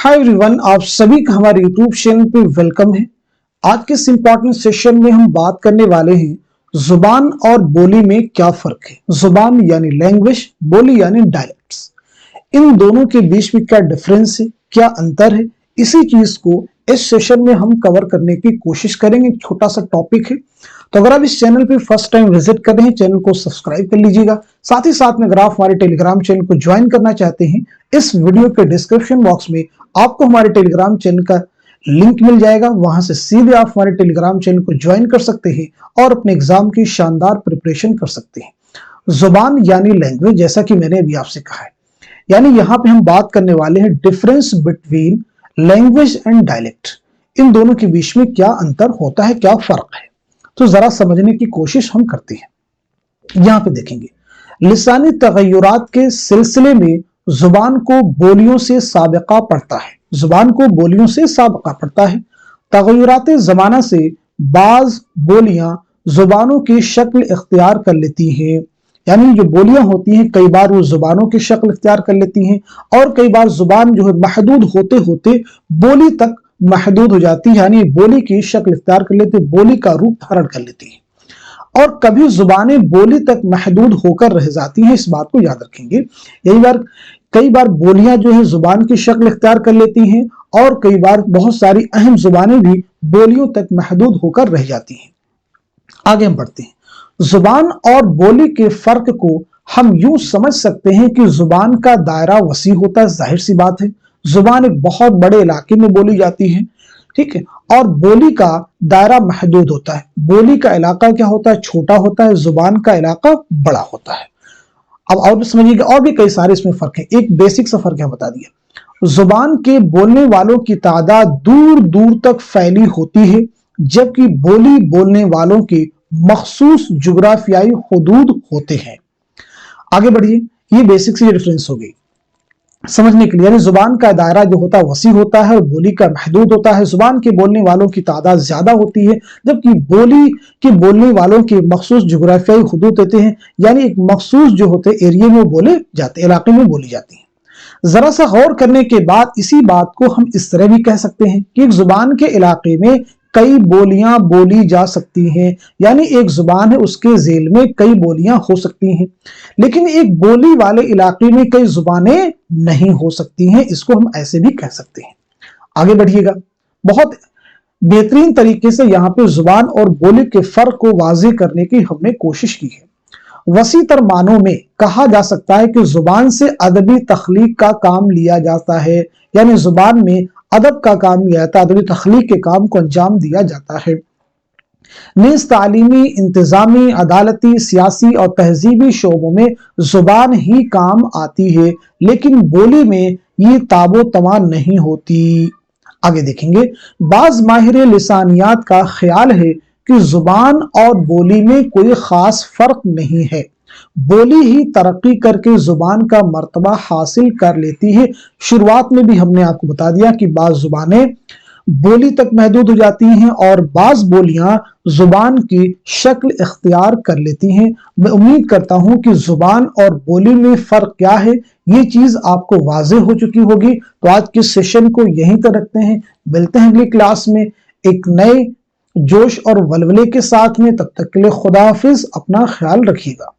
Hi everyone, आप सभी का हमारे यूट्यूब चैनल पे वेलकम है। आज के इस इंपॉर्टेंट सेशन में हम बात करने वाले हैं जुबान और बोली में क्या फर्क है। जुबान यानी लैंग्वेज, बोली यानी डायलेक्ट्स। इन दोनों के बीच में क्या डिफरेंस है, क्या अंतर है, इसी चीज को इस सेशन में हम कवर करने की कोशिश करेंगे। एक छोटा सा टॉपिक है, तो अगर आप इस चैनल पे फर्स्ट टाइम विजिट कर रहे हैं, चैनल को सब्सक्राइब कर लीजिएगा। साथ ही साथ में अगर आप हमारे टेलीग्राम चैनल को ज्वाइन करना चाहते हैं, इस वीडियो के डिस्क्रिप्शन बॉक्स में आपको हमारे टेलीग्राम चैनल का लिंक मिल जाएगा। वहां से सीधे आप हमारे टेलीग्राम चैनल को ज्वाइन कर सकते हैं और अपने एग्जाम की शानदार प्रिपरेशन कर सकते हैं। जुबान यानी लैंग्वेज, जैसा कि मैंने अभी आपसे कहा है, यानी यहाँ पे हम बात करने वाले हैं difference between language and dialect. इन दोनों के बीच में क्या अंतर होता है, क्या फर्क है, तो जरा समझने की कोशिश हम करते हैं। यहां पे देखेंगे, लिसानी तगय्युरात के सिलसिले में जुबान को बोलियों से साबिका पड़ता है। जुबान को बोलियों से साबिका पड़ता है। तगय्युरात ज़माना से बाज बोलियां जुबानों की शक्ल इख्तियार कर लेती हैं, यानी जो बोलियां होती हैं कई बार वो जुबानों की शक्ल इख्तियार कर लेती हैं और कई बार जुबान जो है महदूद होते होते बोली तक महदूद हो जाती है, यानी बोली की शक्ल इख्तियार कर लेती है, बोली का रूप धारण कर लेती है। और कभी जुबानें बोली तक महदूद होकर रह जाती हैं, इस बात को याद रखेंगे। कई बार बोलियां जो है जुबान की शक्ल इख्तियार कर लेती हैं और कई बार बहुत सारी अहम जुबानें भी बोलियों तक महदूद होकर रह जाती हैं। आगे हम बढ़ते हैं। जुबान और बोली के फर्क को हम यूं समझ सकते हैं कि जुबान का दायरा वसी होता है, जाहिर सी बात है। जुबान एक बहुत बड़े इलाके में बोली जाती है, ठीक है, और बोली का दायरा महदूद होता है। बोली का इलाका क्या होता है, छोटा होता है, जुबान का इलाका बड़ा होता है। अब और समझिएगा, और भी कई सारे इसमें फर्क है। एक बेसिक सा फर्क है, बता दिया। जुबान के बोलने वालों की तादाद दूर दूर तक फैली होती है, जबकि बोली बोलने वालों के मखसूस जुग्राफियाई हुदूद होते हैं। आगे बढ़िए, ये बेसिक सी डिफरेंस हो गई समझने के लिए। यानी जुबान का दायरा जो होता है वसी होता है और बोली का महदूद होता है। जुबान के बोलने वालों की तादाद ज्यादा होती है, जबकि बोली के बोलने वालों के मखसूस जुग्राफियाई हुदूद होते हैं, यानी एक मखसूस जो होते एरिया में बोले जाते, इलाके में बोली जाती है। जरा सा गौर करने के बाद इसी बात को हम इस तरह भी कह सकते हैं कि एक जुबान के इलाके में कई बोलियां बोली जा सकती हैं, यानी एक जुबान है उसके झेल में कई बोलियां हो सकती हैं, लेकिन एक बोली वाले इलाके में कई जुबानें नहीं हो सकती हैं। इसको हम ऐसे भी कह सकते हैं। आगे बढ़िएगा, बहुत बेहतरीन तरीके से यहाँ पे जुबान और बोली के फर्क को वाज़ेह करने की हमने कोशिश की है। वसी तर मानों में कहा जा सकता है कि जुबान से अदबी तख्लीक का काम लिया जाता है, यानी जुबान में अदब का काम लिया जाता है, अदबी तख्लीक के काम को अंजाम दिया जाता है। नीज़ तालीमी, इंतजामी, अदालती, सियासी और तहजीबी शोबों में जुबान ही काम आती है, लेकिन बोली में ये ताबो तवा नहीं होती। आगे देखेंगे, बाज माहिर लिसानियात का ख्याल है कि जुबान और बोली में कोई खास फर्क नहीं है। बोली ही तरक्की करके जुबान का मर्तबा हासिल कर लेती है। शुरुआत में भी हमने आपको बता दिया कि बाज जुबानें बोली तक महदूद हो जाती हैं और बाज बोलियां जुबान की शक्ल इख्तियार कर लेती हैं। मैं उम्मीद करता हूं कि जुबान और बोली में फर्क क्या है ये चीज आपको वाज़ेह हो चुकी होगी। तो आज के सेशन को यहीं तक रखते हैं, मिलते हैं अगली क्लास में एक नए जोश और वलवले के साथ में। तब तक के लिए खुदा हाफिज, अपना ख्याल रखिएगा।